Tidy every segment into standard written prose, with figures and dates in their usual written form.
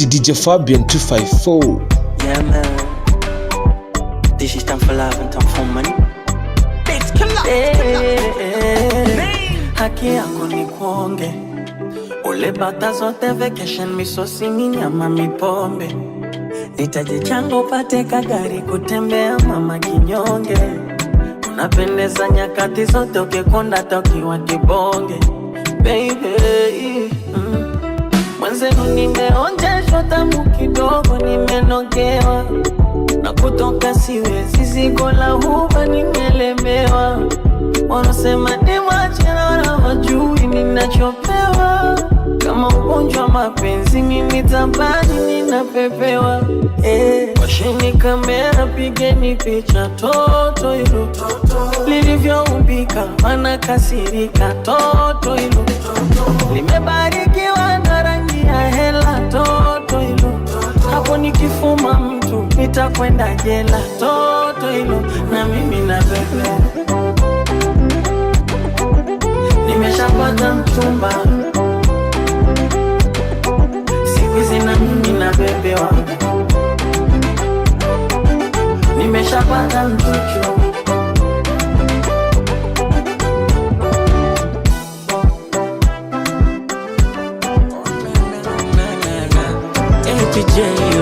DJ Fabian 254. Yeah man, this is time for love and time for money. It's killer. Haki yangu ni kuonge ule bata zote vacation misosi minyama mipombe. Nitaji chango pate kagari kutembea mama kinyonge. Unapendeza nyakati zote ukikonda tokiwa kibonge. Baby mwenzenu nimeonjeshwa tamu kidogo nimenogewa. Na kutoka siwezi zigo la huba nimelemewa. Wanasema ni machina na wajui ninachopewa. Kama ugonjwa mapenzi mimi tabani ninapepewa. Washeni kamera pigeni picha toto ilo lilivyoumbika mana kasirika toto ilo limebarikiwa na rangi ya hela toto ilo hapo nikifuma mtu nitakwenda jela toto ilo na mimi na bebe nimeshapata mchumba siku hizi na mimi na bebe wangu nimeshapata mchucho. DJ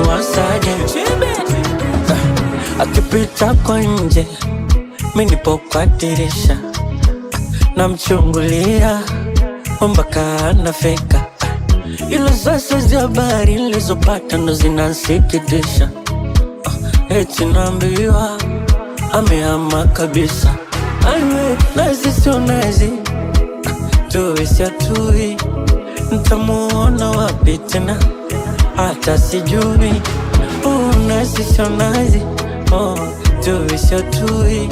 wasaje akipita kwa nje mimi nipo kwa dirisha namchungulia mpaka anafika. Ilo sasa za habari nilizopata ndo zinansikitisha. Eti naambiwa amehama kabisa. Aiwe nazi sio nazi tuwe si atui. Nitamuona wapi tena hata sijui. Nazi sio nazi tuwe si atui.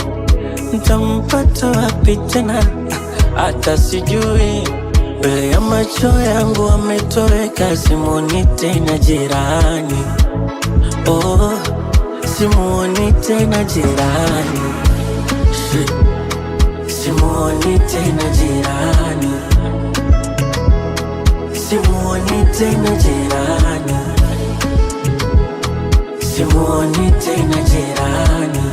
Nitampata wapi tena hata sijui. Mbele ya macho yangu ametoweka simuoni tena jirani. Simuoni tena jirani. Simuoni tena jirani. Simuoni tena jirani. Simuoni tena jirani.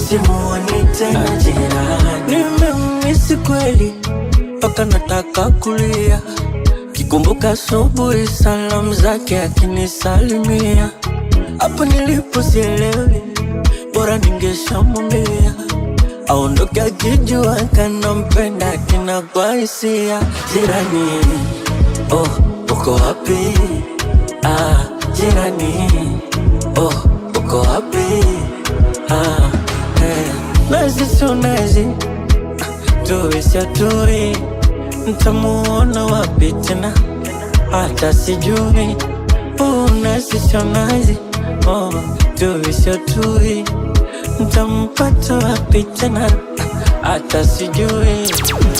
Simuoni tena jirani. Nimemisi kweli paka nataka kulia. Kikumbuka asubuhi salamu zake akinisalimia. Hapo nilipo sielewi bora ningeshamwambia aondoke akijua kanampenda kina kwa hisia. Jirani uko wapi? Jirani uko wapi? Nazi sio nazi tuwe si atui. Nitamuona wapi tena hata sijui. Nazi sio nazi tuwe si atui. Nitampata wapi tena hata sijui.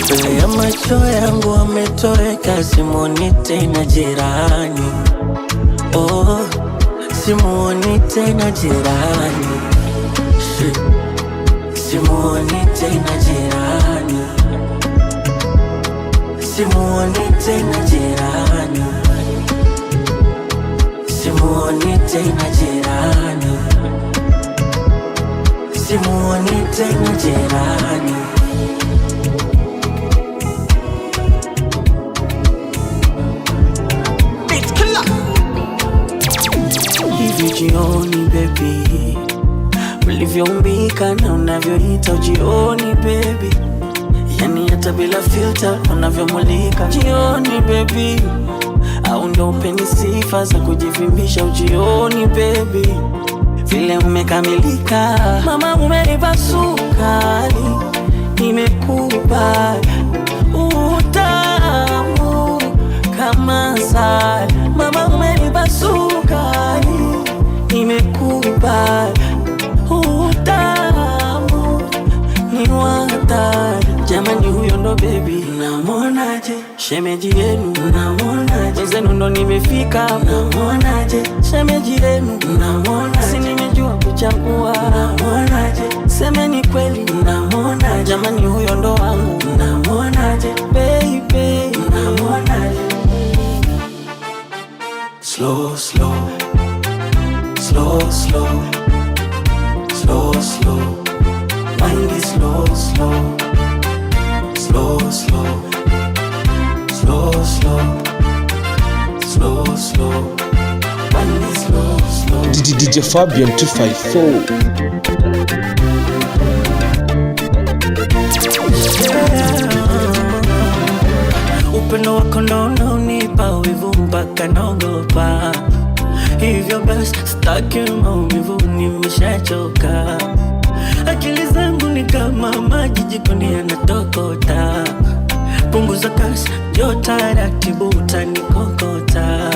Mbele ya macho yangu ametoweka simuoni tena jirani. Simuoni tena jirani. Simuoni tena jirani. Simuoni tena jirani. Simuoni tena jirani. Simuoni tena jirani. It's killer. Hivi jioni baby ulivyoumbika na unavyoita jioni baby. Yani hata bila filter unavyomulika jioni baby. Au ndo upeni sifa za kujivimbisha ujioni baby. Vile umekamilika mama umenipa sukari. Nimekupa utamu kama asali. Mama umenipa sukari. Nimekupa utamu ni watari. Jamani huyo ndo baby namonaje. Shemeji yenu namonaje. Wenzenu ndo nimefika namonaje. Shemeji yenu namonaje. Si nimejua kuchagua namonaje. Semeni kweli namonaje. Jamani huyo ndo wangu namonaje. Baby namonaje. slow. Mind is slow, slow. Slow, slow. Slow, slow. Slow, slow. Mind is slow, slow. DJ Fabian 254. Upendo wako ndo unaonipa wivu mpaka naogopa. Hivyo basi sitaki maumivu, nimeshachoka. Akili zangu ni kama maji jikoni yanatokota. Punguza kasi, njoo taratibu utanikokota.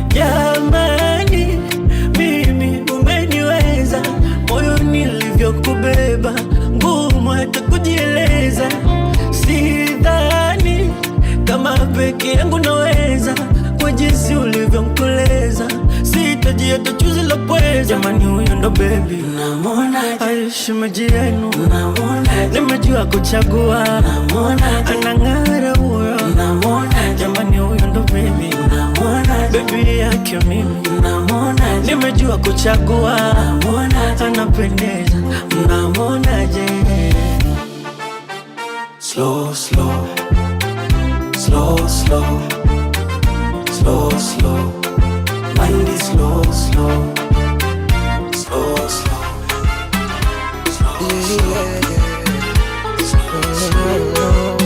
Jamani, mimi umeniweza, moyo nilivyokubeba ngumu hata kujieleza. Sidhani kama peke yangu naweza, kwa jinsi ulivyomkoleza sitaji hata chuzi la pweza. Jamani huyo ndo baby, namuonaje? Aishi maji yenu, namuonaje? Nimejua kuchagua, namuonaje? Anang'ara huyo, namuonaje? Jamani huyo ndo baby, namuonaje? baby yake mimi, namuonaje? Nimejua kuchagua, namuonaje? Anapendeza, mnamuonaje? Slow, slow. Slow, slow. Slow, slow. Mind is slow, slow. Slow, slow. Slow, slow.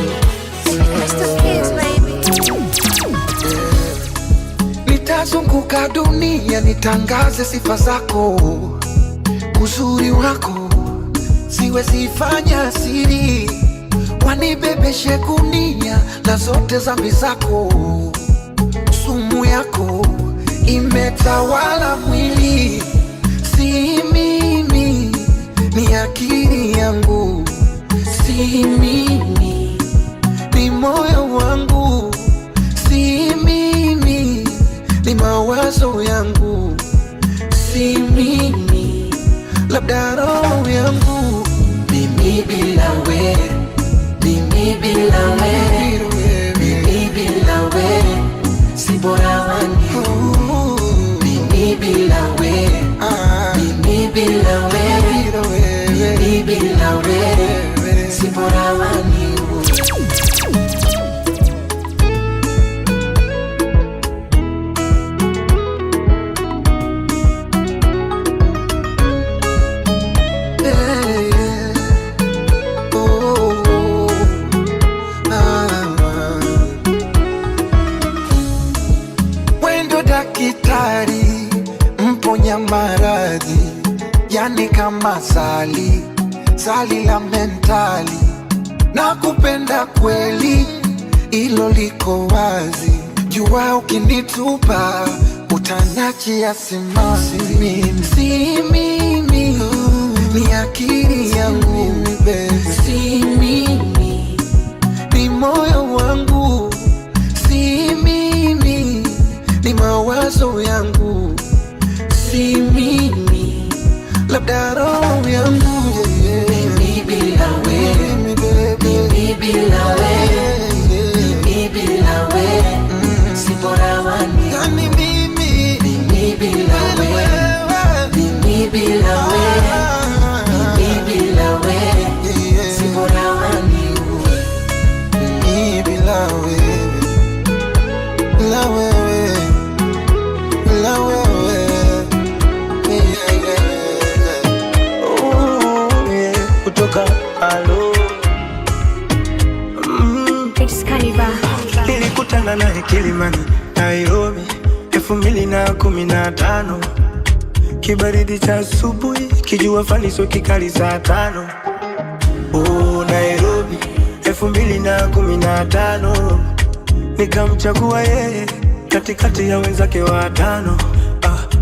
Nitazunguka dunia nitangaze sifa zako, uzuri wako siwezi fanya siri, wanibebeshe gunia na zote dhambi zako. Sumu yako imetawala mwili, si mimi, ni akili yangu, si mimi, ni moyo wangu, si mimi, ni mawazo yangu, si mimi, labda roho yangu. Mimi bila we, mimi bila we, mimi bila we, si bora wani. Mimi bila we, mimi bila we, mimi bila we, si bora wani. Maradhi yani kama sali la mentali, na kupenda kweli ilo liko wazi. Jua ukinitupa utaniachia simanzi. Si mimi, ni akili yangu, si mimi, ni moyo wangu, si mimi, ni mawazo yangu, si mimi, labda roho yangu. Mimi bila we, mimi bila we, mimi bila we, si bora wani. Yani mimi bila we, mimi bila we, mimi bila we, si bora wani. Mimi bila we, la wewe, la wewe. Kutoka alo nilikutana naye Kilimani, Nairobi 2015. Kibaridi cha asubuhi, kijua faniso kikali saa 5. Nairobi 2015. Nikamchagua yeye katikati ya wenzake watano.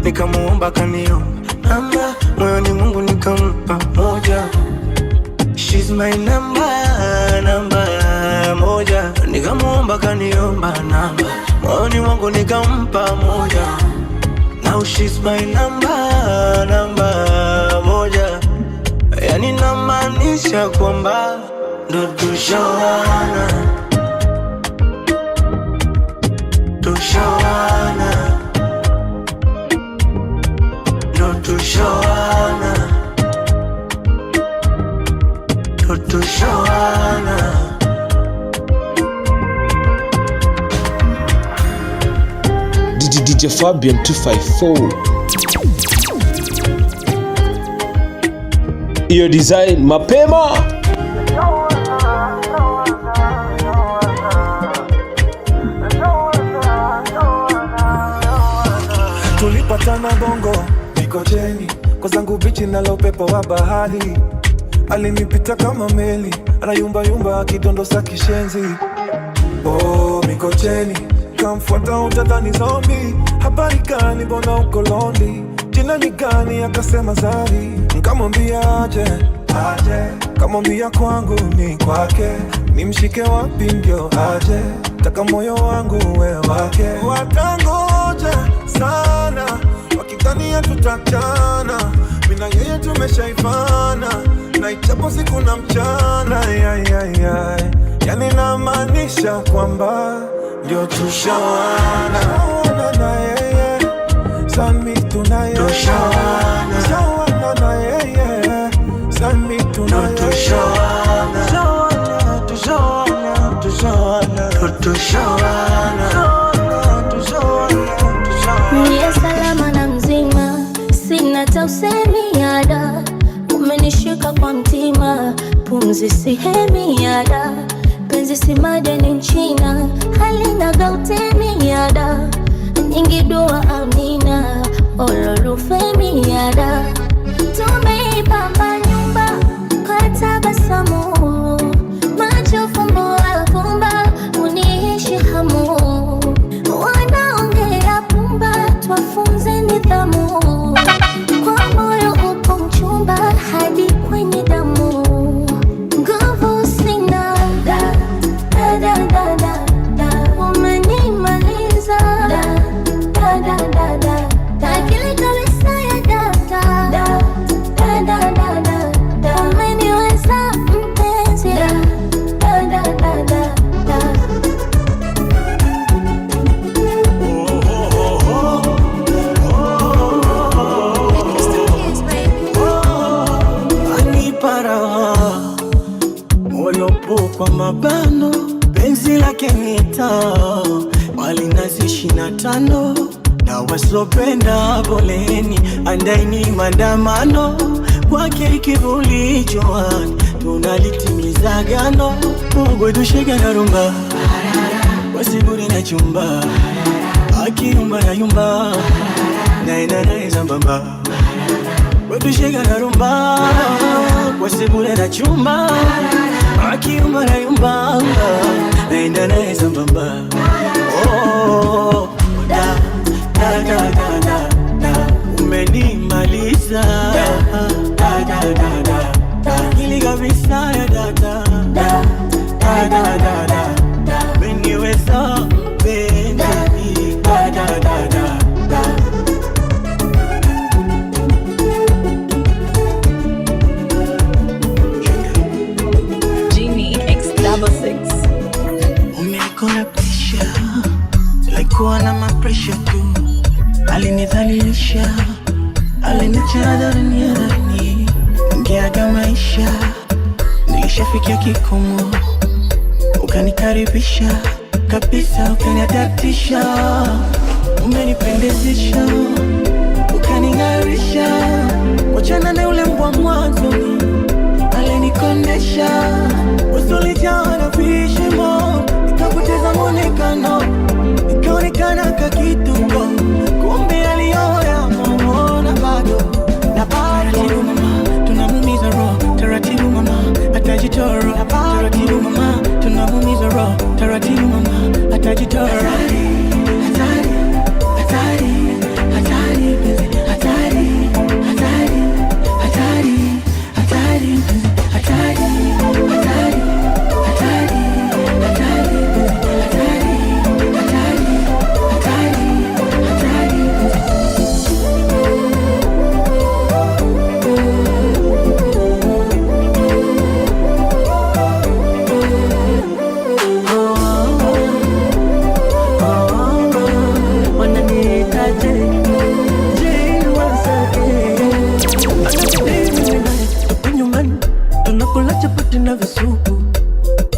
Nikamuomba kaniomba namba, moyoni Mungu nikampa moja. She's my namba moja. Nikamuomba kaniomba namba, moyoni Mungu nikampa moja. Now she's my namba moja. Yani namaanisha kwamba ndo tushawana, tushawana, ndo tushawana. tushowana. DJ Fabian 254. Iyo design mapema. Tulipatana Bongo Mikocheni, kwa zangu bichi nalo upepo wa bahari. Alinipita kama meli, anayumba yumba akidondosa kishenzi. Oh Mikocheni, kamfuata utadhani zombie. Habari gani mbona uko lonely? Jina ni gani? Akasema Zari. Nikamwambia aje, kamwambia kwangu ni kwake. Nimshike wapi ndio aje? Taka moyo wangu we wake. Watangoja sana wakidhania tutachana, mina yeye tumeshaifana, na ichapo siku na mchana. Yani namaanisha kwamba ndio tushawana. Tushawana na yeye, sami tunaye. Tushawana. Tushawana na yeye, sami tunaye. Tushawana. Tushawana. Tushawana. Tushawana. Tushawana. Niye salama na mzima, sina tausemi yada. Umenishika kwa mtima, pumzi sihemi yada. Penzi si madeni nchina, halina gautemi yada. Nyingi dua amina, ololufemi yada. Tumeipamba nyumba kwa tabasamu, macho fumbo alfumba, uniishi hamu. Wanaongea pumba, twafunze nidhamu. Kwa moyo upo mchumba, hadi kwenye damu. Nguvu sina, da, da, da, da, da, da. Umenimaliza, da, da, da, da, da, da. Akili kabisa ya data, da, da, da, da, da, da. Umeniweza mpenzi, da, da, da, da, da, da. Moyopo kwa mabano, penzi lake nita walinazi 25, na wasopenda poleni, andaini mandamano. Kwake kivuli joani, tunalitimiza gano. Mungu tushika na rumba, wasiburi na chumba, akiyumba na yumba, naenda nae zambamba. Wetushika na rumba, wasiburi na chumba, akiyumba na yumba, naenda nae zambamba. Oh, da, da, da, da, da, da. Umenimaliza, da, da, da, da, da, da. Akili kabisa ya data, da, da, da, da, da, da. Umeniweza mpenzi, da, da, da, da, da. Genie X66. Umekona presha, tulikuwa na mapresha tu. Alinidhalilisha, alinichana dharani, ngeaga maisha. Nilishafikia kikomo, ukanikaribisha kabisa, ukaniadaptisha. Umenipendezesha, ukaning'arisha. Wachana na ule mbwa mwanzoni, alinikondesha. Usulijaa na vishimo, nikapoteza mwonekano, nikaonekana kakituko. Kumbe aliyoya mwona bado. Na taratibu mama, tunamumiza roho. Taratibu mama, atajitoro. Taratibu mama, tunamumiza roho. Taratibu mama, atajitoro. Hatari, hatari, hatari, penzi, hatari, hatari, hatari, hatari, penzi, hatari, hatari, hatari, hatari, penzi, hatari, hatari, hatari, hatari, penzi. chapati na visupu,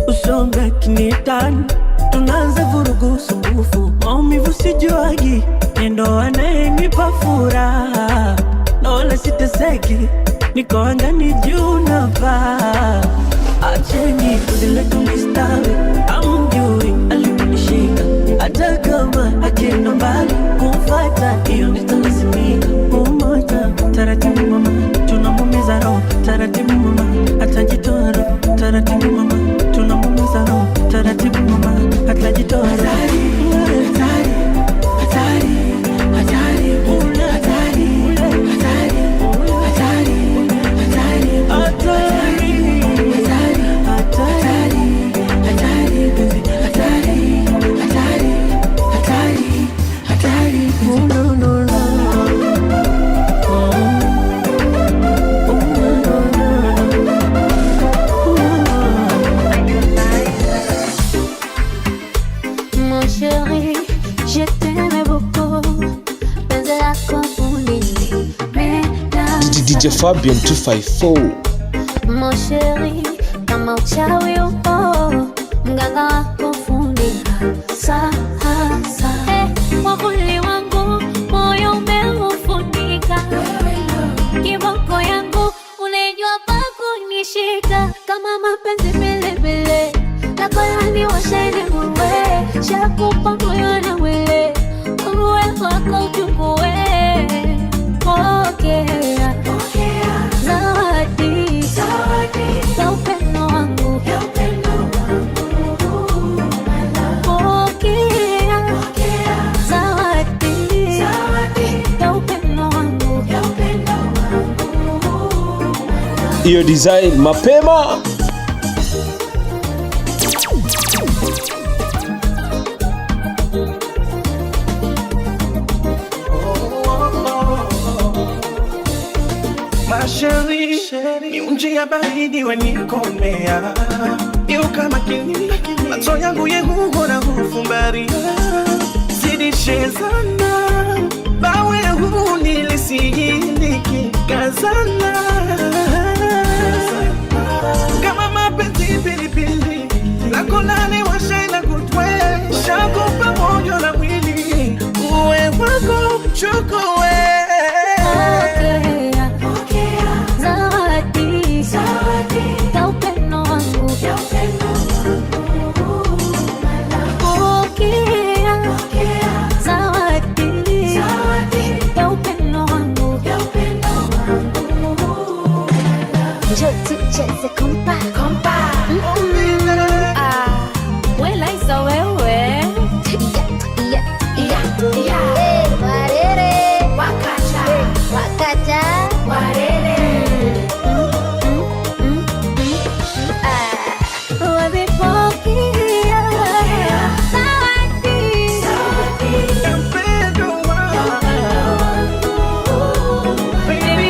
usombe kinitani, tunaanza vurugu sumbufu, maumivu sijuagi, nendo anayenipa furaha, na wala siteseki, niko angani juu na paa. Acheni kudile tulistawi, amjui aliponishika, hata kama akienda mbali, kumfata hiyo nitalazimika. Umoja, taratibu mama, tunamumiza roho, taratibu mama, atajitoa roho, taratibu mama, tunamumiza roho, taratibu mama, atajitoa roho. DJ Fabian 254. Mon chéri, kama uchawi upo, mganga wako fundika sasa. Mwavuli wangu, moyo umeufunika, kiboko yangu, unajua pa kunishika, kama mapenzi bilibili, lako yani washeni muwe, shakupa moyo na mwili, uwe wako uchukue. Pokea zawadi za upendo wangu, pokea zawadi za upendo wangu. Iyo design mapema. Sheri, ni unji ya baridi wanikomea, yuka makini, macho yangu yehugo na hufumbaria, zidishe sana, bawe huu nilisihiliki kazana, kama mapenzi pilipili, lako nani washaina kutwe, shakupa moyo na mwili, uwe wako chukue. Tucheze kompa kompa, wela isa wewe, warere wakacha wakacha warere, wabipokia zawadi Mpendo wangu, baby,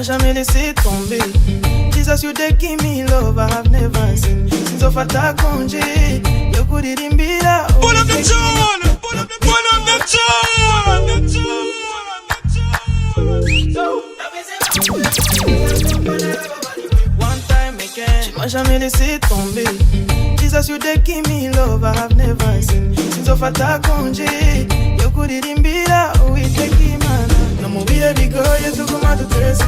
jamais laissé tomber. Jesus, you they give me love I have never seen. Since of attack on J, you could it in be that. Pull up the tune! Pull up the One time again, tu m'as jamais laissé tomber. Jesus, you they give me love I have never seen. Since of attack on J, you could it in be that. We take him man. No more be a big girl, you took him out to test.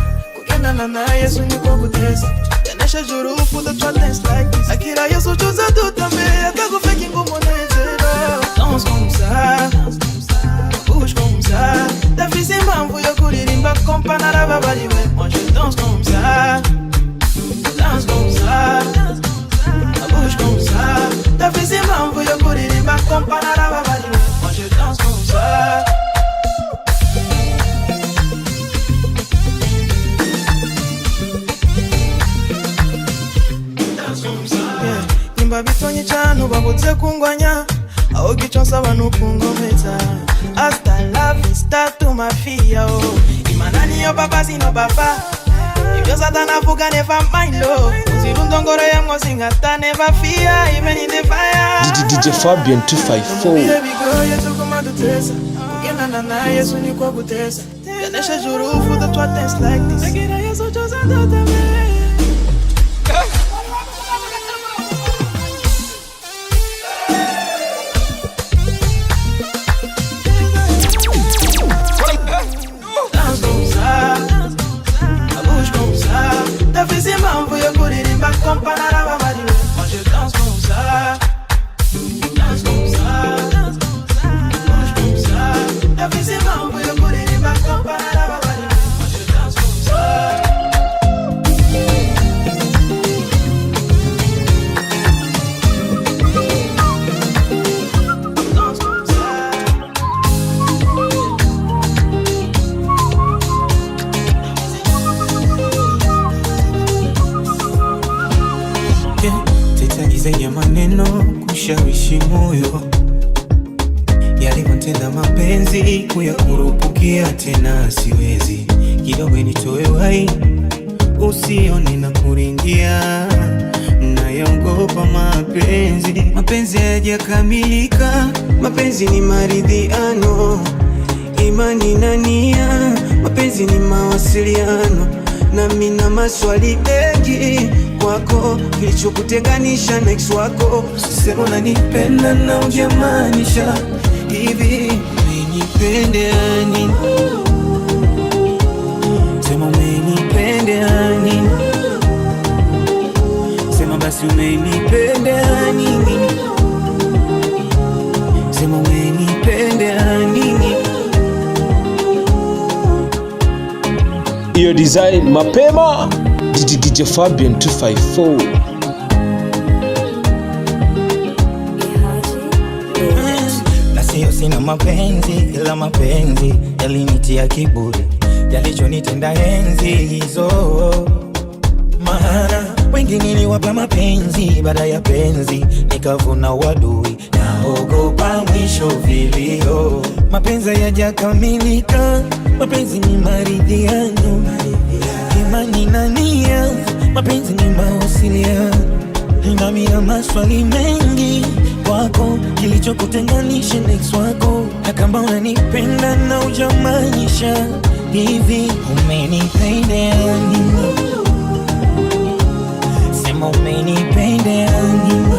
Na na na, yes when you go with this. Tanesha juru for the dance like this. Akira yesu choza do tambe, atago faking como nezera. Danse comme ça, bouge comme ça. Ta fille c'est mambo yo kuririmba kompana la babali we. Moi je danse comme ça, bouge comme ça. Ta fille c'est mambo yo kuririmba kompana la babali we. Moi je danse comme ça. Bitonye chano babote kungwanya aho gichonsa banu kungometa hasta la vista tu mafia oh imanani yo baba sino baba Dios atana fuga never mind low. Zirundongoro ya mosingata never fear even in the fire. DJ Fabian 254. Baby girl, you took my dutesa. Ukena na Yesu ni kwa kutesa. Yanesha jurufu the twat dance like this. Nagira Yesu choza dota me. Ya maneno kushawishi moyo, yalivyotenda mapenzi kuyakurupukia tena siwezi. Kidogo nitoe wai usione na kuringia, nayaogopa mapenzi. Mapenzi hayajakamilika, mapenzi ni maridhiano, imani na nia. Mapenzi ni mawasiliano, na mina maswali mengi kwako, kilichokutenganisha na ex wako. Sema unanipenda na ujamaanisha hivi, umenipenda nini? Sema umenipenda nini? Sema basi umenipenda nini? Sema umenipenda nini? Iyo design mapema. DJ Fabian 254. Na sio sina mapenzi, ila mapenzi yalinitia kiburi, yalichonitenda enzi hizo. Maana wengi niliwapa mapenzi, baada ya penzi nikavuna wadui, naogopa mwisho vilio. Mapenzi hayajakamilika, mapenzi ni maridhiano, imani na nia. Mapenzi ni mawasiliano, na mina maswali mengi kwako, kilichokutenganisha na ex wako. Na kama unanipenda na ujamaanisha hivi, umenipenda nini? Sema umenipenda nini?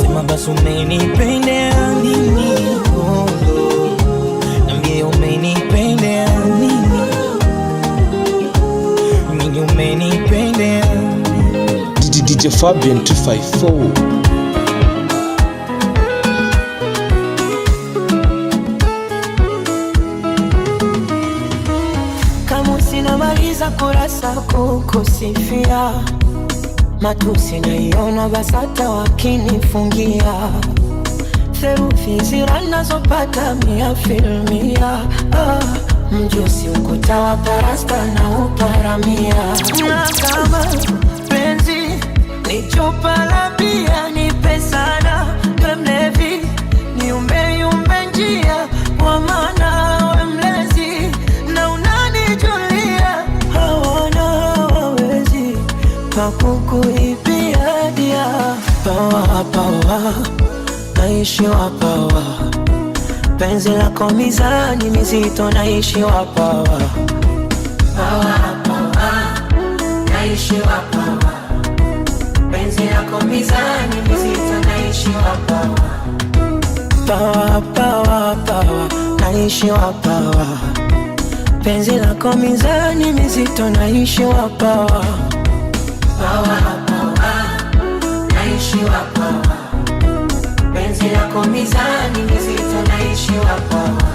Sema basi umenipenda nini? Oh, niambie umenipenda nini? Umenipenda DJ Fabian 254. Kama sinamaliza kurasa kukusifia, matusi naiona basata wakinifungia, theruthi ziranazopata 100%. Mjusi ukuta wa parasta na uparamia. Na kama penzi ni chupa la bia, nipe sana we mlevi, niumbe yumbe njia, kwa maana we mlezi na unanijulia. Hawana hawawezi pakukuibia dia. Pawa pawa naishi wapawa, penzi lako mizani mizito naishi wapawa. Pawa pawa naishi wapawa, penzi lako mizani mizito naishi wapawa. Pawa pawa pawa naishi wapawa, penzi lako mizani mizito naishi wapawa. Pawa pawa naishi wapawa, penzi lako mizani mizito naishi wapawa.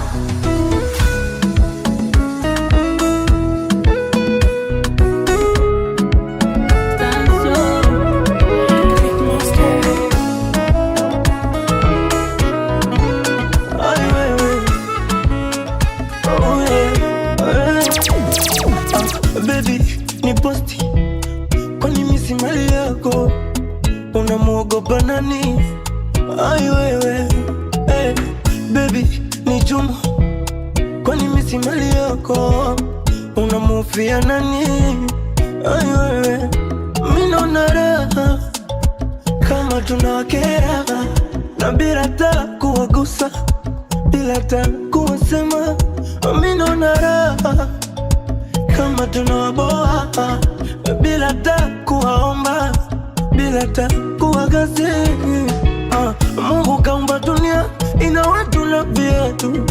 Baby, ni posti, kwani misi mali yako, unamuogopa nani? Ai wewe, hey, baby, ni Juma, kwani misi mali yako, unamuogopa unamfia nani? Ay, wewe, mimi naona raha kama tunawakera na bila hata kuwagusa, bila hata kuwasema. Mimi naona raha kama tunawaboa bila hata kuwaomba, bila hata kuwagazi. Mungu kaumba dunia ina watu na viatu,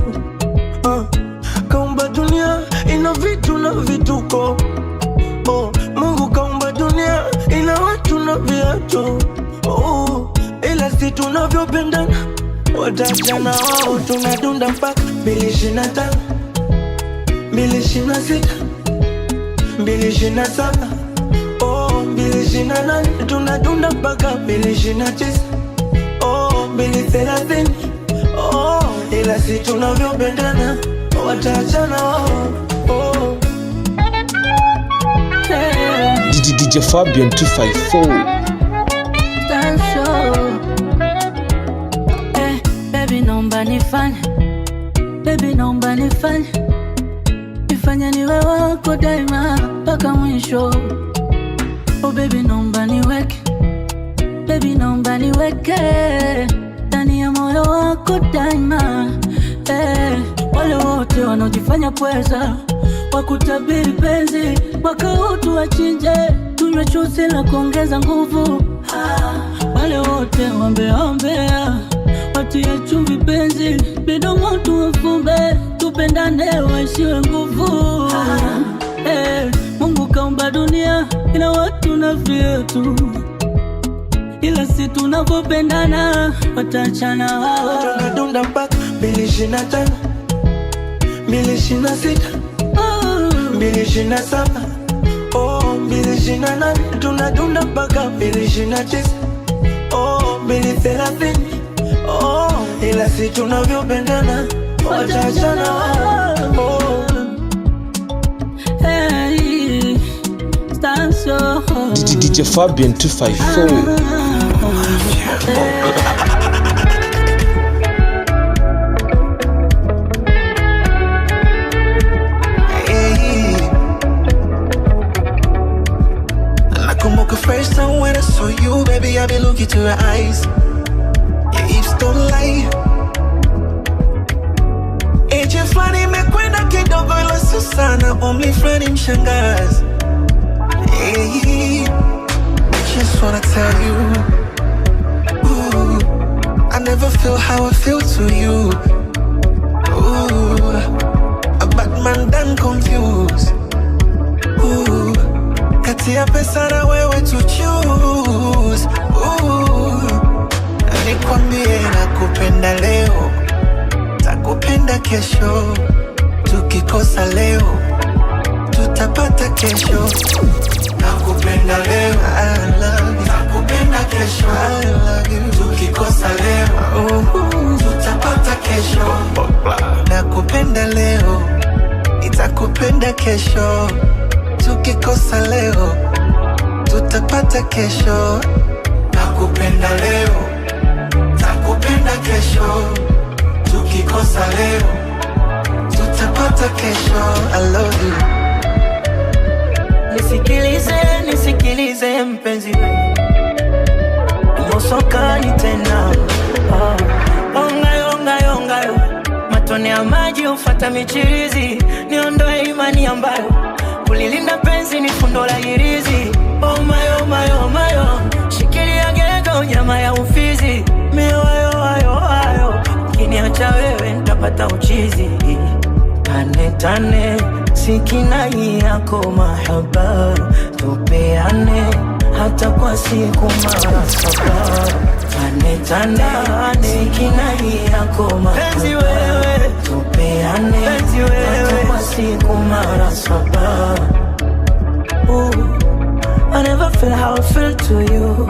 kaumba dunia ina vitu na vituko. Mungu kaumba dunia ina watu na viatu, ila si tunavyopendana watachana wao. Tunadunda mpaka 2025, 2026, 2027, 2028. Tunadunda mpaka 2029, 2030, ila si tunavyopendana watachana wao. DJ Fabian 254. Baby naomba nifanye, baby naomba nifanye, nifanye niwe wako daima mpaka mwisho. Oh baby naomba niweke, baby naomba niweke ndani ya moyo wako daima. Wale wote wanaojifanya pweza wakutabiri penzi, mwaka huu tuwachinje, tunywe chuzi la kuongeza nguvu. Wale wote wambea watie chumvi penzi, midomo tuwafumbe, tupendane waishiwe nguvu. Mungu kaumba dunia ina watu na vyetu, ila si tunavyopendana watachana wao. Tunadunda mpaka 2025, 2026, 2027, 2028. Tunadunda mpaka 2029, 2030, ila si tunavyopendana watachana wao. Hey, stand so DJ Fabian 254. First time when I saw you, baby, I been looking to your eyes. Your hips don't lie. Eje flani mekwenda kidogo ila sio sana, umri flani mshangazi. Hey, just wanna tell you, ooh, I never feel how I feel to you. Ooh, a bad man done confused. Ooh, kati ya pesa na wewe to choose. Nikwambie nakupenda leo, takupenda kesho. Tukikosa leo, tutapata kesho. Nakupenda leo, I love you. Takupenda kesho, I love you. Tukikosa leo, tutapata kesho. Nakupenda leo, nitakupenda kesho. Tukikosa leo, tutapata kesho. Nakupenda leo, takupenda kesho. Tukikosa leo, tutapata kesho. I love you. Nisikilize mpenzi we, mosokani tena. Ongayo matone ya maji ufata michirizi, niondoe imani ambayo kulilinda penzi ni fundo la hirizi. Oh my, shikilia gego nyama ya ufizi. Ayo, kiniacha wewe nitapata uchizi. Tane, sikinai yako mahaba, tupeane hata kwa siku mara saba. Tane, sikinai yako mahaba, tupeane hata kwa siku mara saba. I never feel how I feel to you.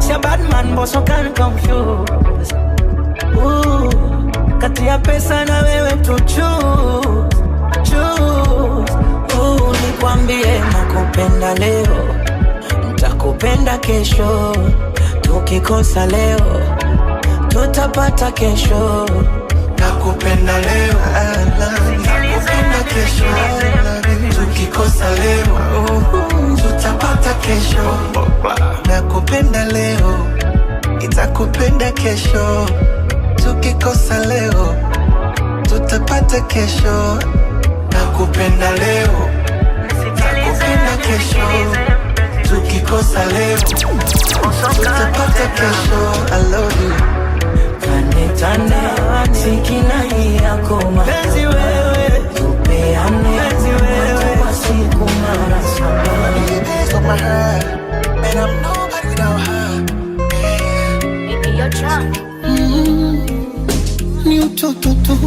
See a bad man but so can't confuse. Kati ya pesa na wewe to choose. Nikwambie nakupenda leo, nitakupenda kesho. Tukikosa leo, tutapata kesho. Nakupenda leo, I love you. Nakupenda kesho. kesho. Nakupenda leo, nitakupenda kesho. Tukikosa leo, tutapata kesho. Nakupenda leo, nakupenda kesho. Tukikosa leo, tutapata kesho. I love you. Kanetane, sikinai yako mapenzi wewe. Tupeane, penzi wewe. Kwa siku mara saba. You based on my heart, and I'm nobody without her. Baby, you're drunk. Ni utoto tu,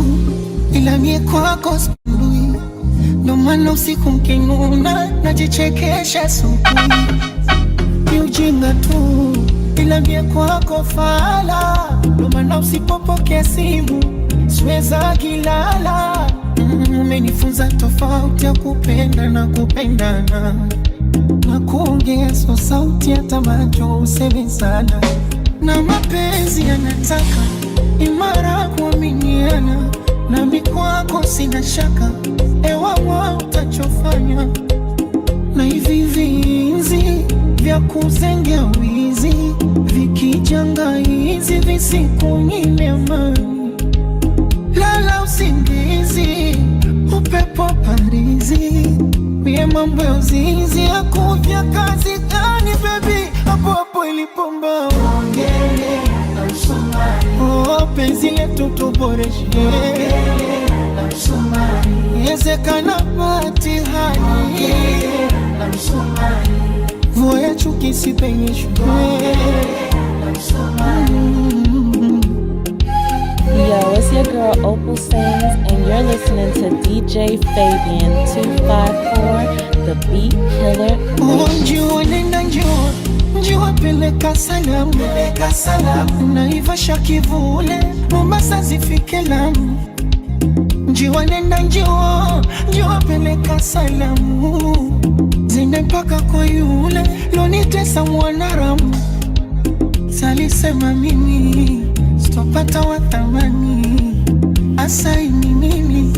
ila mie kwako sipului. Ndo maana usiku mkinuna, najichekesha asubuhi. Ni ujinga tu, ila mie kwako fala. Ndo maana usipopokea simu, siweza kilala. Umenifunza tofauti ya kupenda na kupendana, na kuongea so sauti hata macho useme sana. Na mapenzi yanataka imara kuaminiana, nami kwako sina shaka, ewawa utachofanya. Na hivi vinzi vya kuzengea wizi, vikijanga hizi visikunyime amani. Lala usingizi, upepo parizi, mie mambo ya uzinzi ya kuvya kazi gani baby, hapo hapo ilipomba ongele na msumari. Oh, penzi letu tuboreshe ongele na msumari. Yezekana patihani na msumari. Voya chuki sipenyeshwe na msumari. Yo, it's your girl Opal Sings, and you're listening to DJ Fabian 254, the Beat Killer. Njua nenda njua, njua peleka salamu, peleka salamu. Naivasha kivule, Mombasa zifike Lamu. Njua nenda njua, njua peleka salamu. Zende mpaka kwa yule, lonitesa mwanaramu. Salisema mimi, sitopata wa thamani. Asaini nini,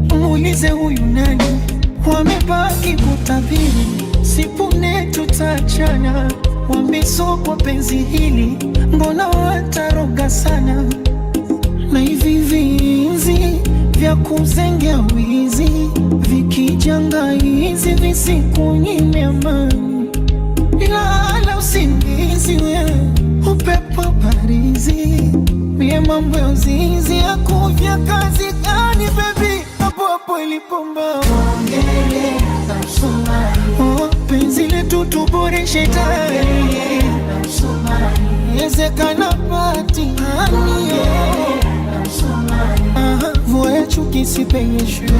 muulize huyu nani. Wamebaki kutabiri, sipune tutachana. Wamesokwa penzi hili, mbona wataroga sana. Na hivi vinzi vya kuzengea wizi, vikijanga hizi visikunyime amani. Lala usingizi wewe, upepo parizi, mie mambo ya uzinzi ya kuvya kazi gani baby, hapo hapo ilipomba ongele na msumari. Oh, penzi letu tuboreshe tayari na msumari. Yezekana patihani na msumari. Voya chuki sipenyeshwe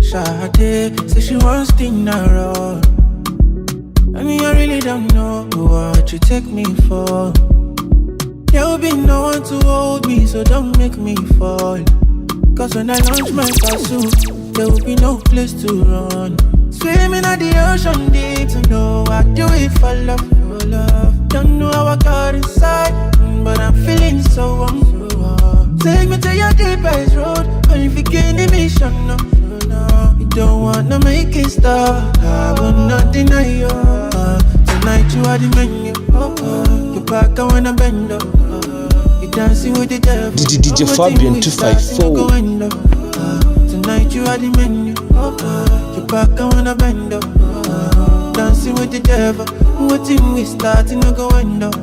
Sade say she wants dinner. I mean, I really don't know what you take me for. There will be no one to hold me, so don't make me fall. Cause when I launch my pursuit, there will be no place to run. Swimming at the ocean deep to know I do it for love, for love. Don't know how I got inside, but I'm feeling so warm. Take me to your deepest road, and if you get the mission, no. You don't wanna make it stop, I will not deny you. Tonight you are the menu. You back, I wanna bend up. You dancing with the devil. DJ Fabian 254. Tonight you are the menu. You back, I wanna bend up. Dancing with the devil. What team we starting to go end up.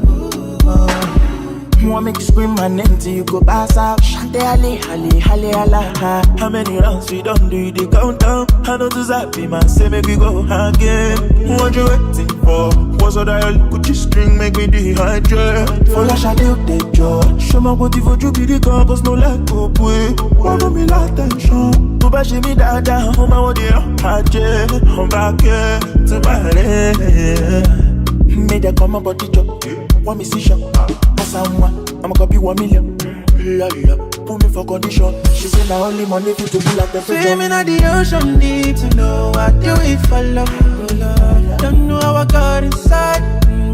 Wanna make you scream my name till you go pass out. Shante Ali, Ali, Ali, Allah. How many rounds we done do the countdown? I know to zappy man, say make we go again. What you waiting for? What's all that Gucci string make me dehydrate? For la shadow de joy. Show my body for you be the car, cause no let go play. Wanna me la tension. To bash me dada, on my body, I'm back here to body. Made her come about the job. Want me see shop. I'ma copy 1 million. Put me for condition. She say now only money to be like the swimming at the ocean deep to know I do it for love, for love. Don't know how I got inside,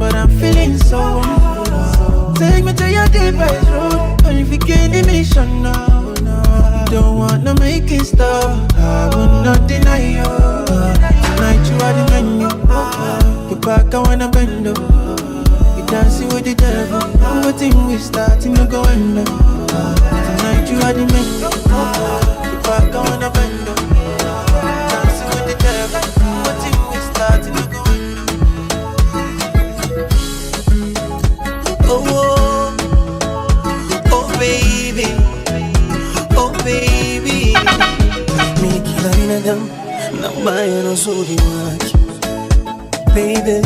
but I'm feeling so warm. Take me to your deepest road, and if you get the mission now, don't wanna make it stop, I will wanna bend up. You dancing with the devil. One thing we starting to go end up. Tonight you are the man. If I go wanna bend up. Dancing with the devil. One thing we starting to go end up. Oh, oh baby, oh baby. Mimi kila binadamu na mbaya na uzuri wake, baby.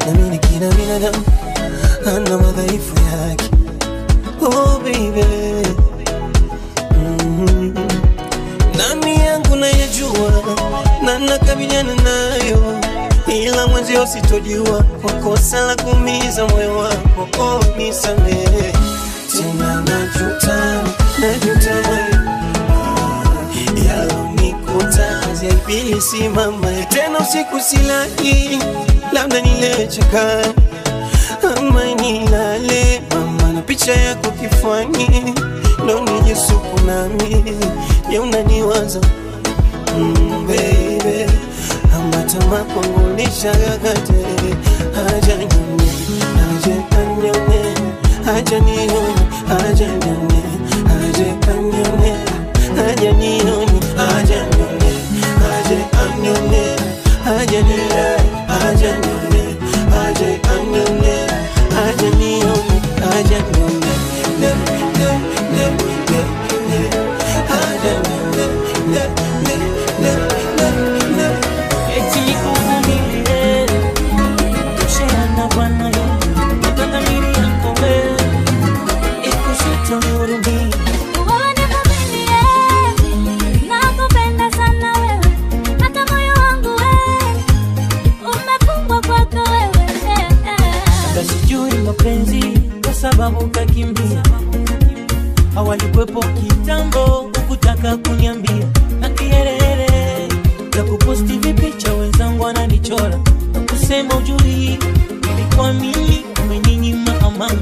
Na mimi kila binadamu ana madhaifu yake, oh baby. Nani yangu nayajua na nakabiliana nayo, ila mwenzio sitojua kwa kosa la kuumiza moyo wako. Oh, nisamehe tena, najuta moyo yalonikuta yaibili simama tena usiku silali, labda nilecheka ama nilale mama na picha yako kifuani ndo nijisuku nami ya unaniwaza baby ambatama kwangu nishagagate haja nyone haja kanyone haja nione haja nyone haja kanyone haja nione haja nyone haja kanyone haja nione haja nyone haja kanyone haja nione haja nyone sababu kakimbia, hawalikwepo kitambo ukutaka kuniambia, na kiherehere ya kuposti vipicha wenzangu wananichora na kusema ujui ilikuwa mimi umeninyima amani.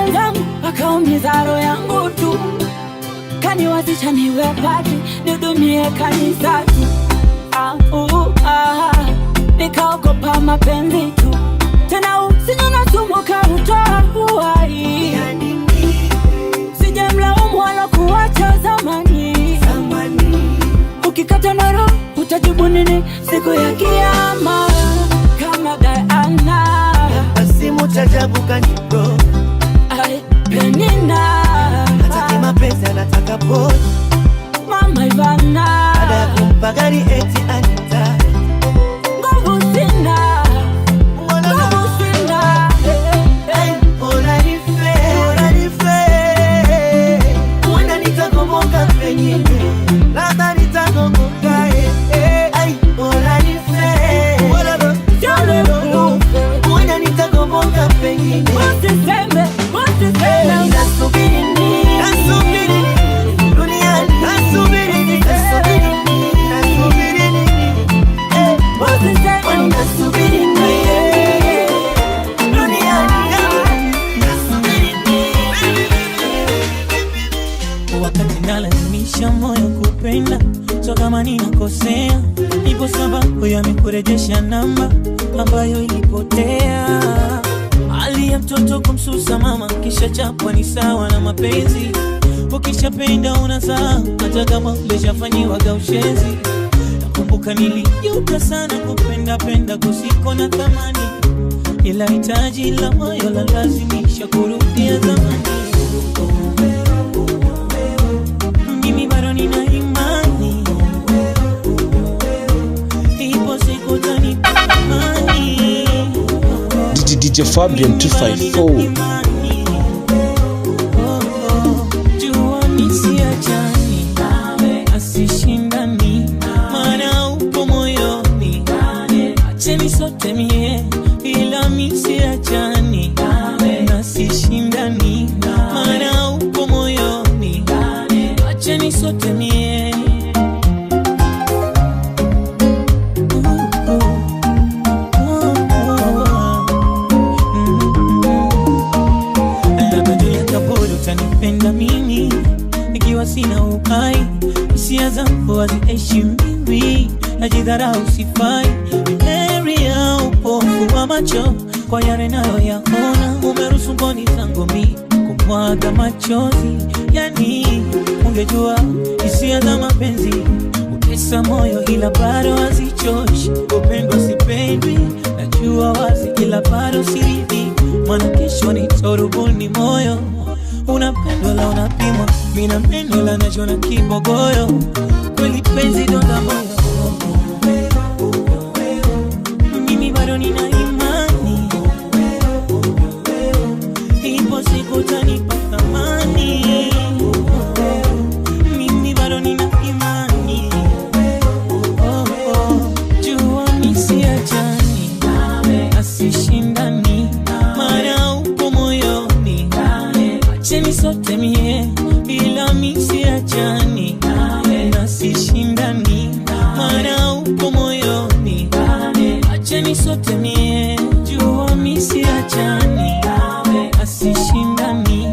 wenzangu wakaumiza roho yangu tu, kaniwazisha niwe padri nihudumie kanisa tu. Nikaogopa mapenzi tu, tena usinyona sumu kautoa uhai. Sijamlaumu wala kuacha zamani. Ukikata naro utajibu nini siku ya kiyama? Kama Diana asimu chajabu kanito Penina hataki mapenzi anataka boy. Mama Ivana ada kumpa gari eti Anita. Nguvu sina, nguvu sina. Unanife nitakomoka pengine, labda nitakomoka nitakomoka pengine. Usiseme nasubiri nini duniani, nasubiri nini nasubiri nini duniani, nasubiri nini. Wakati nalazimisha moyo kupenda, so kama ninakosea, ipo sababu ya mikurejesha namba ambayo ilipotea. Hali ya mtoto kumsusa mama kisha chapwa ni sawa na mapenzi. Ukishapenda unasahau hata kama umeshafanyiwa gaushezi. Nakumbuka nilijuta sana kupenda kusiko na thamani, ila hitaji la moyo la lazimisha kurudia zamani. Mimi bado nina imani, ipo siku utanipa amani. DJ Fabian 254. Jua nisiachani asishindani, maana upo moyoni. Acheni sote mie ila misiachani asishindani, maana upo moyoni. Acheni sote mie. Utanipenda mimi ikiwa sina uhai, hisia zangu haziheshimiwi, najidharau sifai. Heri ya upofu wa macho kwa yale nayoyaona, umeruhusu mboni zangu mimi kumwaga machozi. Yani ungejua hisia za mapenzi utesa moyo, ila bado hazichoshi. Upendwa sipendwi, najua wazi, ila bado siridhi, maana kesho nitorubuni moyo. Unapendwa la unapimwa, mina pendo la najona kibogoyo. Kweli penzi donda moyo, mimi bado nina imani, ipo siku utanipa thamani. Mimi bado nina imani, jua nisiachani asishindani, maana upo moyoni. Acheni sote mie ila misiachani nasishindani, maana upo moyoni. Acheni sote mie, jua misiachani asishindani,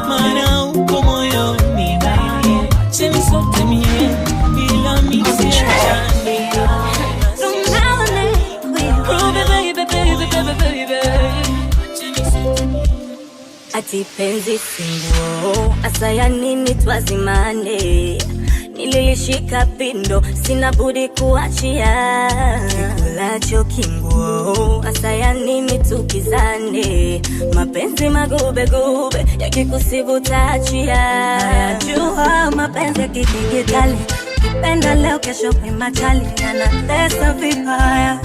maana upo moyoni. Acheni sote mie ila misiachani. Ati penzi singuo, asaya nini twazimane. Nililishika pindo, sina budi kuachia. Kikulacho kinguo, asaya nini tukizane. Mapenzi magube gube, yakikusibu taachia. Jua mapenzi ya kidigitali, kipenda leo kesho machali. Yanatesa vibaya,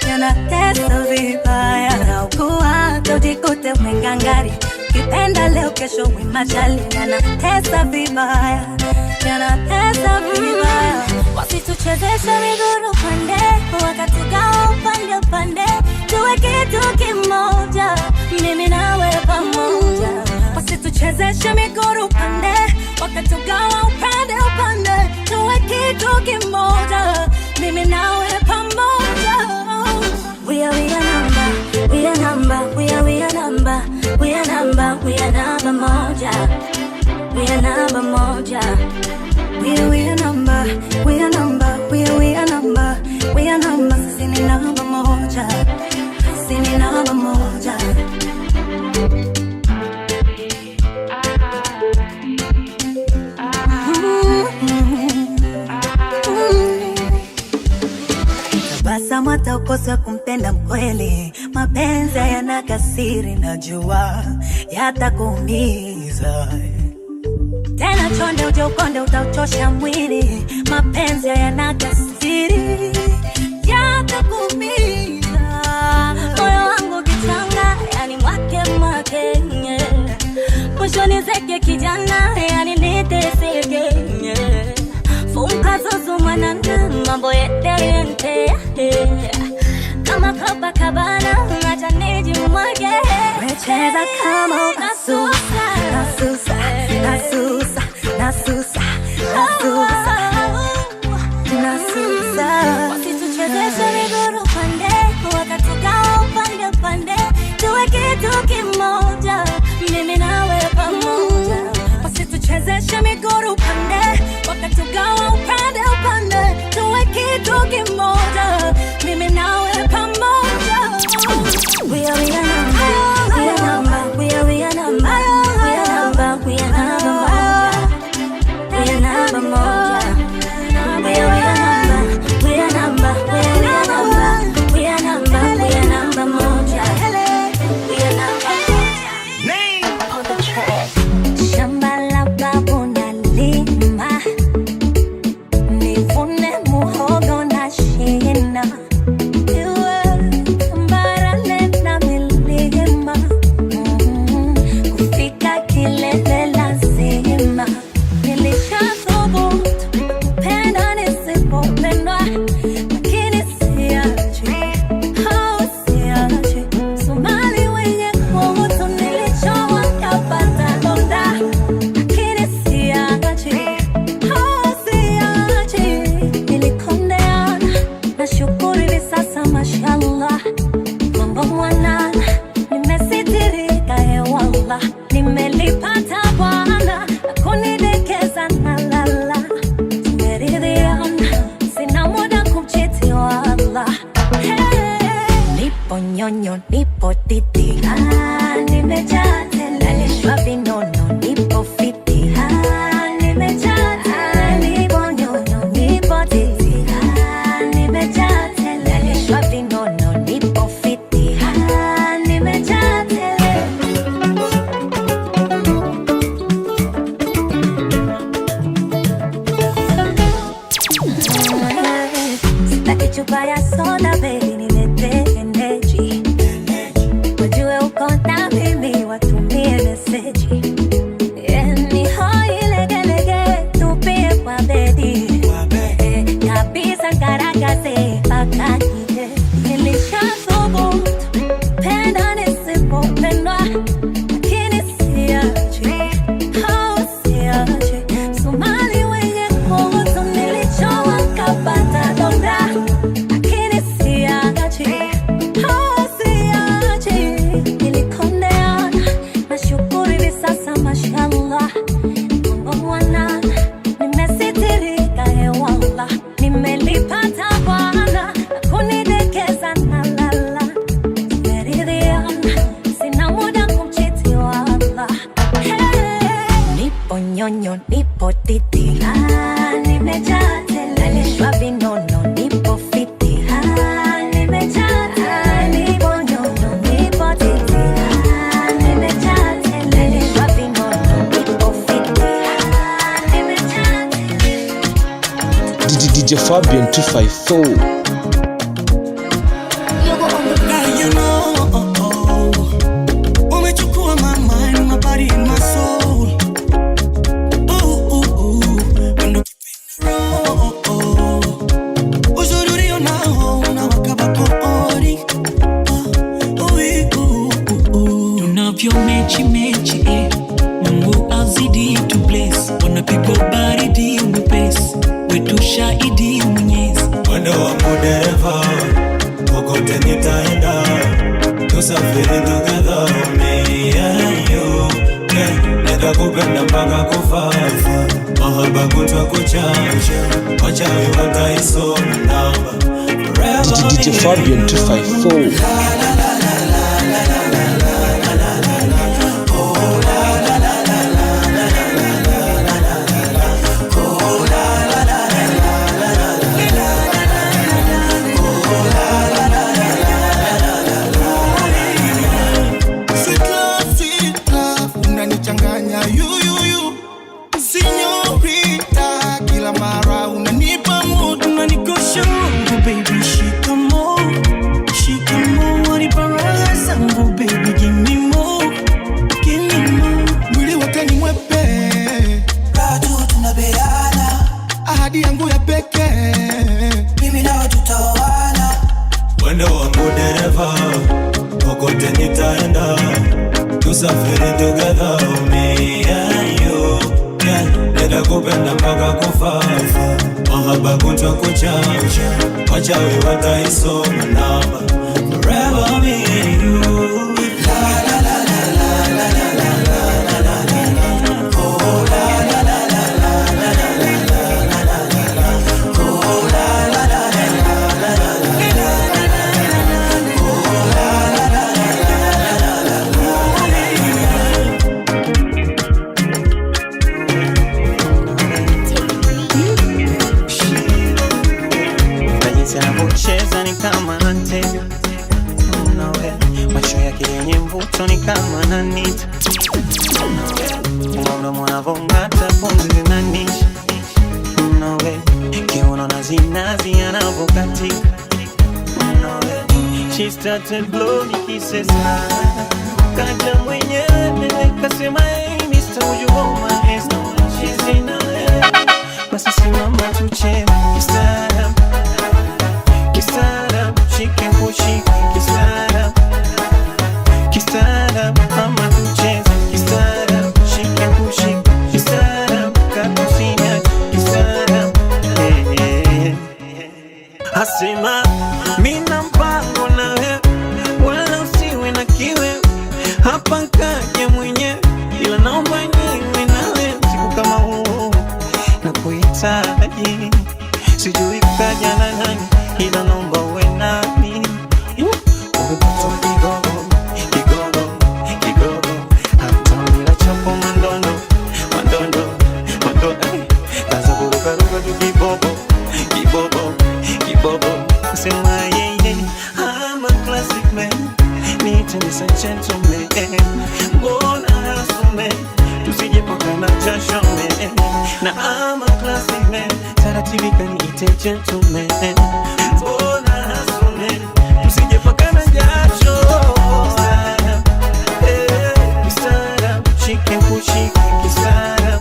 yanatesa vibaya. Naukua tojikute umengangari, kipenda leo kesho machali. Yanatesa vibaya, yanatesa vibaya. Wasituchezesha miguru pande, wakatugawa upande upande. Tuwe kitu kimoja, mimi nawe pamoja. Wasituchezesha miguru pande, wakatugawa upande upande. Tuwe kitu kimoja, mimi nawe pamoja. We are number, we are number, we are number, we are number. number, we are number moja. We are number moja. We are number, we are number, we are number, we are number. Sini number moja, sini number moja. Basa mwata ukosa kumpenda mkweli. Mapenzi yana kasiri najua yatakuumiza. Tena chonde uje ukonde utauchosha mwili. Mapenzi yana kasiri yatakuumiza. Moyo wangu kichanga yani mwake mwisho nizeke kijana yani niteseke. Funka zozo manana mambo yente kama Copacabana acha nijimwage. Wecheza kama unasusa nasusa nasusa nasusa nasusa nasusa. Wasituchezeshe miguru pande wakatugawa upande upande. Tuwe kitu kimoja mimi nawe pamoja. Wasituchezeshe miguru pande wakatugawa upande upande. Tuwe kitu kimoja mimi nawe pamoja. We are number, we are number, we are number, we are number, we are number moja. We are number, we are number, we are number, we are number, we are number moja. We are number moja. On the track. Shamba la babu nalima, nivune muhogo na shina. Kufika kilele lazima. Nilishathubutu kupenda nisipopendwa, lakini siachi, siachi. Somali wenye kutu nilichowa kapata donda, lakini siachi, siachi. Nilikondeana na shukuru hivi sasa mashallah. Mambo mwanana nimesitirika hewala. Nimelipata Bwana akunidekeza na lala. Tumeridhiana sina muda kumchiti wala. Nipo nyonyo nipo titi, nimejaa tele. Nalishwa vinono nipo fiti, nimejaa tele. Nipo nyonyo nipo titi, nimejaa tele. Nalishwa vinono nipo fiti, nimejaa tele. Sitaki chupa ya soda baby, nilete energy. Wajue uko na mimi watumie meseji. Ni hoi legelege tupie kwa bedi. Kabisa ngaragaze paka kije. Nilishathubutu penda nisipopendwa, lakini siachi, siachi. Somali wenye kutu nilichowa kapata donda, lakini siachi, siachi. Nilikondeana na shukuru hivi sasa mashallah. Mambo mwanana nimesitirika hewala. Nimelipata Bwana akunidekeza na lala. Tumeridhiana sina muda kumchiti wala. Nipo nyonyo nipo titi, nimejaa tele. Nalishwa vinono nipo fiti, nimejaa tele. Nipo nyonyo nipo titi, nimejaa tele. Nalishwa vinono nipo fiti, nimejaa tele. DJ Fabian 254. You know, umechukua my mind, my body and my soul. When kipindi roho uzuri unao na wakabako ori. Tunavyo mechi mechi Mungu azidi to bless. Wanapigwa baridi umepesi, wetu shahidi Mwenyezi. Mwendo wangu dereva, kokote nitaenda. Tusafiri together, me and you. mpaka kufa. Mahaba kutwa kuchanja, wachawi wataisoma namba. DJ Fabian 254. Tusafiri together, me and you. Yeah, nenda kupenda mpaka kufa. Mahaba kutwa kuchanja, wachawi wataisoma namba. Forever me and you. La la la la la la la la la la la la. Oh la la la la la la la la la la la. Oh la la la la la la la la la. Oh la la la la la la la. Anavyocheza ni kama anatega, macho yake yenye mvuto ni kama ananita, mdomo unavong'ata pumzi zinanisha, kiuno na zinazi anavyokatika, she started blowing kisses, kaja mwenyewe kasema hey Mr. would you hold my hands, she's in a basi simama tucheze kistaarabu. Kisara, chicken pushi, kisara, kisara, mama tucheze, kisara, chicken pushi, kisara, kakusina, kisara. Asema mina mpango na wewe, wala usiwe na kiwe, hapa nkaje mwenyewe, ila naomba niwe nawe siku kama huu, nakuhitaji, sijui kaja na nani, ila naomba uwe nami. Umepata kigogo, kigogo, kigogo, hata bila chapo mandondo, mandondo, mandondo. Kaza kuruka ruka tu kibobo, kibobo, kibobo. Sema yeye, I'm a classic man, need to be a gentleman. Mbona hasume, tusije pakana jasho man. Na I'm a classic man, taratibu kaniite gentleman. Chicken pushi, kisara,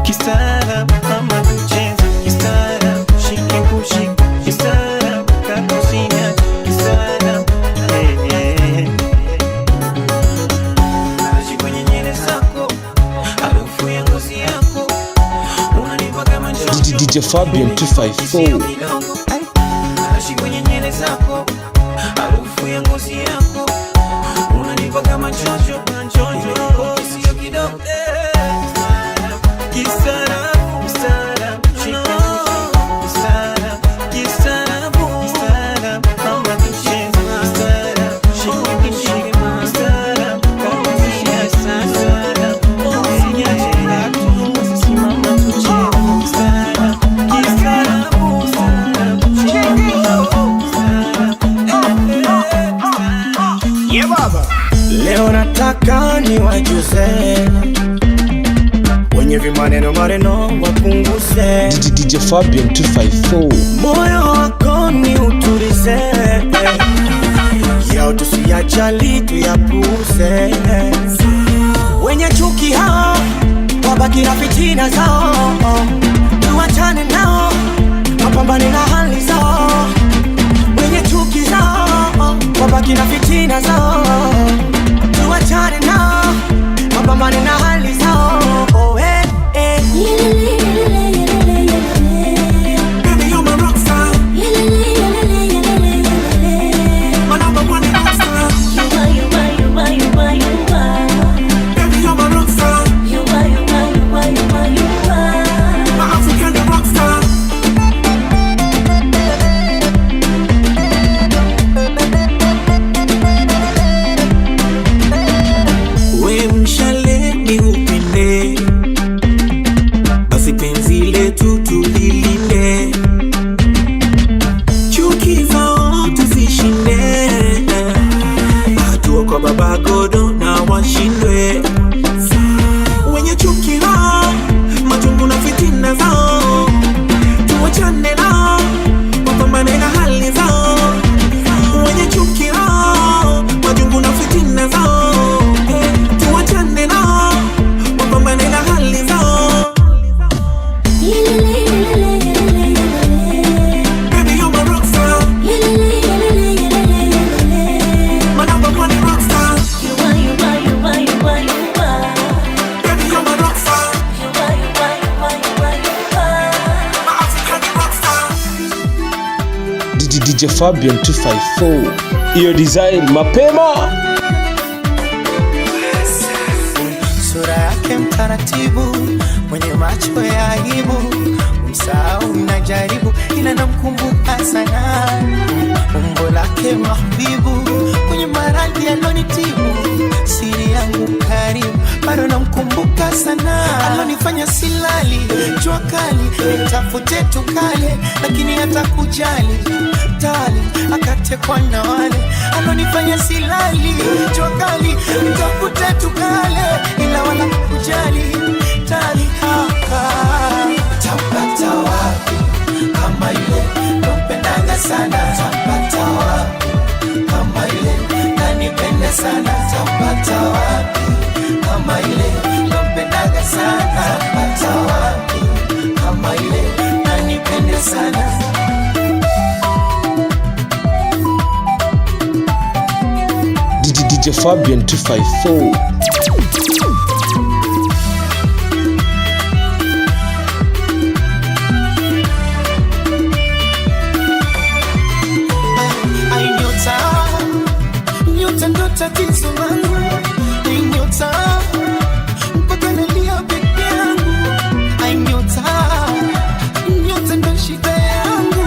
kisara, mama tucheze, kisara, chicken pushi, kisara, kakusina, kisara, Naraji kwenye nywele zako, harufu ya ngozi yako, unanipa kama njojo. DJ Fabian 254. Naraji kwenye nywele zako, harufu ya ngozi yako, unanipa kama njojo, njojo. Sio kidogo. Kisara, kisara, kisara, kisara, kisara, mama tucheze, kisara, shiki, kisara, kama kisara, usiache hapo, simama tucheze, kisara, kisara, yeah baba. Leo nataka niwajuze wenye vimaneno maneno wapunguze. DJ Fabian 254. Moyo wako ni uturize, yao tusiyajali tuyapuze. Wenye chuki hao wabaki na fitina zao, tuachane nao, mapambane na hali zao. Wenye chuki zao wabaki na fitina zao, tuachane nao, mapambane na hali zao. Oh, hey, hey. Baby, you're my rockstar. My number one rockstar. Baby, you're my rockstar. DJ Fabian 254. Hiyo design mapema. Sura yake mtaratibu, mwenye macho ya aibu, msahau najaribu ila namkumbuka sana. Umbo lake mahbibu, kwenye maradhi alonitibu, siri yangu karibu, bado namkumbuka sana. Alonifanya silali, jua kali, nitafute tukale, lakini hata kujali tali, akatekwa na wale. Alonifanya silali, jua kali, nitafute tukale, ila wala kujali tali. Tapata wapi kama yule nampendaga sana? Tapata wapi kama yule nanipenda sana? Tapata wapi kama yule nampendaga sana? Tapata wapi kama yule nanipenda sana? DJ Fabian 254. Tatizo langu ni nyota, mpaka nalia peke yangu. Ai nyota, nyota ndo shida yangu.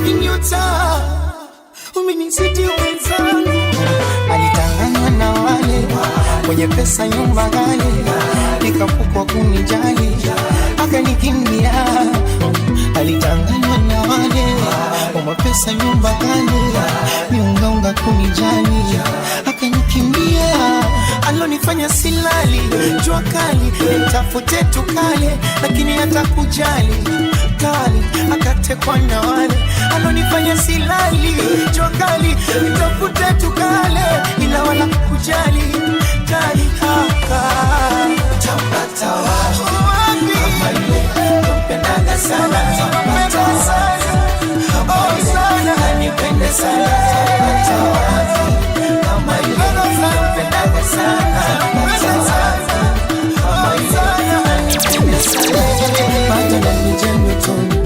Ni nyota, umenisiti wenzangu. Alitanganywa na wale wenye pesa, nyumba ghali, nikapukwa kunijali, akanikimbia. Alitanganywa na wale wenye pesa, nyumba ghali, niungaunga kunijali, akanikimbia. Alonifanya silali, jua kali, nitafute tukale, lakini hata kujali kali, akatekwa na wale. Alonifanya silali, jua kali, nitafute tukale, ila wala kujali kali. Tapata wapi kama yule nampendaga sana? Tapata wapi kama yule nanipenda sana? Tapata wapi kama yule nampendaga sana? Tapata wapi kama yule nanipenda sana? Bado nanijenge toni,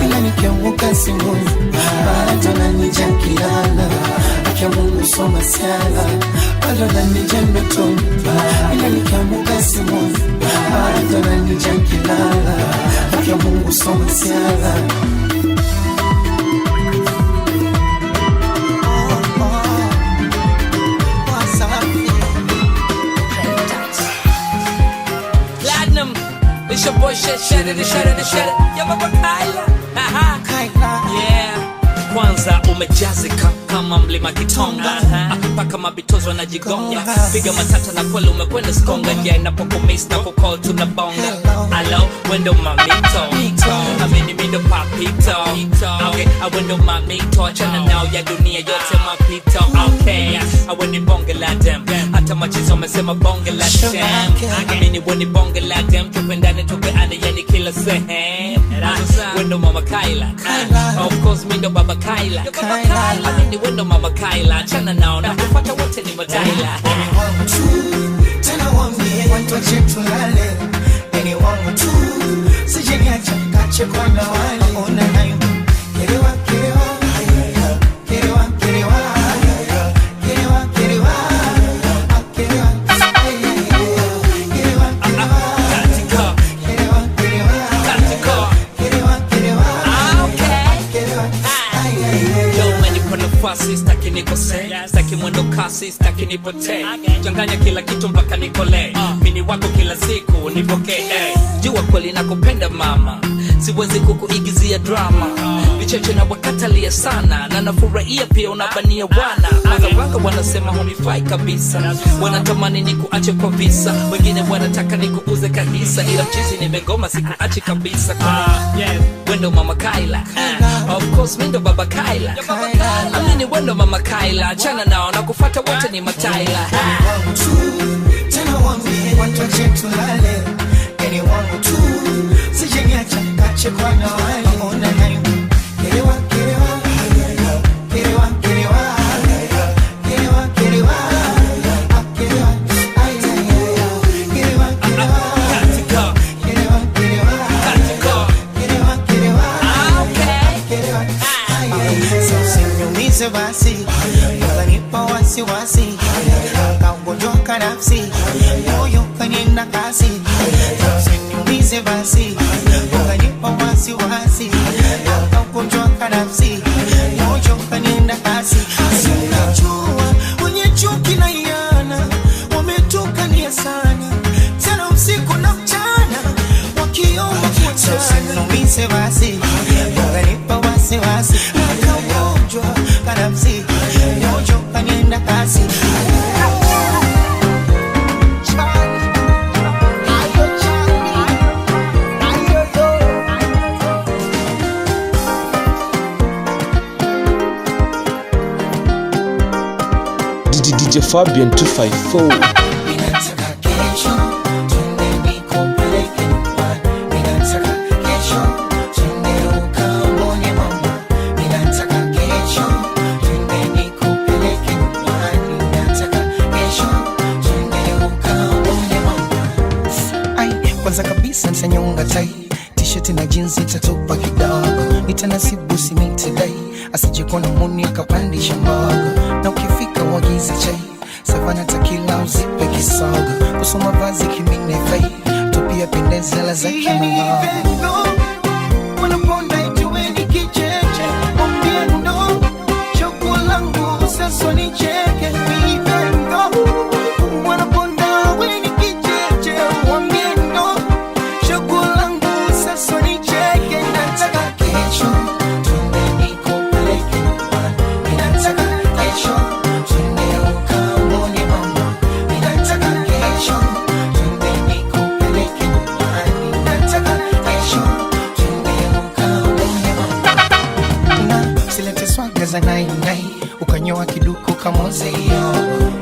ila nikianguka simoni. Bado nanijenge kilala, akia Mungu soma siala. Bado nanijenge toni, ila nikianguka simoni. Bado nanijenge kilala, akia Mungu soma siala. It's your boy shut it. Yo baba Kyla. Yeah. Kwanza umejazika kama mlima Kitonga, mpaka mabitozo na jigonga, piga matata na kweli umekwenda skonga. Jia inapokumiss na kukall tunabonga. Hello, wendo mamito, amini mindo papito. Okay, wendo mamito, achana nao ya dunia yote mapito. Okay, wendo bonge la dem, hata machizo wamesema bonge la dem. Amini wendo bonge la dem, tupendane tupeane yani kila sehemu. Wendo mama Kyla, of course mindo baba Kyla. Amini wendo mama Kyla, achana nao na kupata wote ni mataila. Wangu tu, tena wambie watu wache tulale. Ni wangu tu, sijeniacha kache kwa na wale. Ona nayo, kerewa, kerewa, kerewa, kerewa, kerewa, kerewa, kerewa, kerewa, katika, kerewa, kerewa, katika, kerewa, kerewa, kerewa. Yo man, nipo nafasi, staki nikose, staki mwendo kasi, staki nipote. Changanya kila kitu mpaka nikole, mini wako kila siku nipokee. Jua kweli nakupenda mama, siwezi kukuigizia drama. Vicheche na wakatalia sana, na nafurahia pia unabania wana. Waka wanasema hunifai kabisa, wanatamani nikuache kwa visa. Wengine wanataka nikuuze kabisa, ila mchizi nimegoma sikuache kabisa. Wendo mama Kyla, of course mindo baba Kyla. Amini wendo mama Kyla, achana nao na kufuata wote ni mataila. Wangu tu, tena wambie watu wache tulale. Ni wangu tu, sijeniacha kache kwa na wale. Ona nayo, kerewa, kerewa, kerewa, kerewa, kerewa, kerewa, kerewa, kerewa, katika, kerewa, kerewa, katika, kerewa, kerewa, kerewa. kanienda kasi. Usiniumize basi, ukanipa wasiwasi, ukakunjwa kanafsi, moyo kanienda kasi. Unajua wenye chuki na iana wametukania sana, tena usiku na mchana wakiomba kuachana. Usiniumize basi, ukanipa wasiwasi, ukakunjwa kanafsi, moyo kanienda kasi. DJ Fabian 254. Kwanza kabisa nsanyonga tai, t-shirt na jeans itatupa kidogo, nitanasibu simitidai, asijekona muni akapandisha mbogo, na ukifika wagiza chai, savana takila uzipe kisogo, kusoma vazi kimine fai, tupia pendeze la za kimongo. Wanaponda ituweni kicheche, ombiendo, choku langu saso ni cheke, vivendo. Wanaponda weni kicheche, ombiendo, choku langu saso ni cheke, nataka kesho. Za nai nai, ukanyoa kiduku kamoze yo,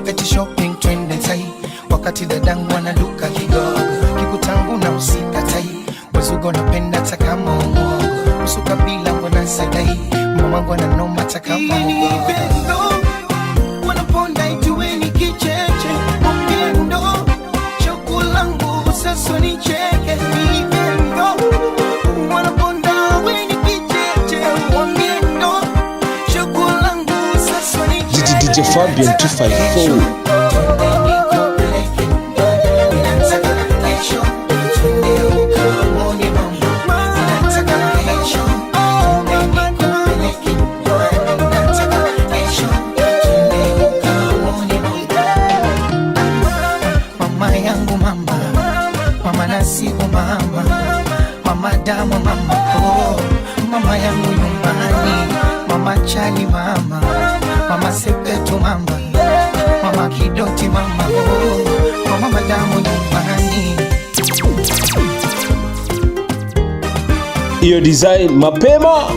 eti shopping twende tai, wakati dadangu wanaduka kigogo, kikutangu na usika tai, wazugo napenda takama umogo, usuka bila mbona sadai, mamangu ananoma takama umogo. Wanaponda ituweni kicheche, mbiendo, chokulangu saso ni cheke, vivendo. Wanaponda weni kicheche, mbiendo, DJ Fabian 254. Mama yangu mama, mama nasibu mama, mama damu mama, oh, mama yangu nyumbani, mama chali mama, mama sepetu mama, mama kidoti mama, oh, mama madamu nyumbani. Iyo design mapema.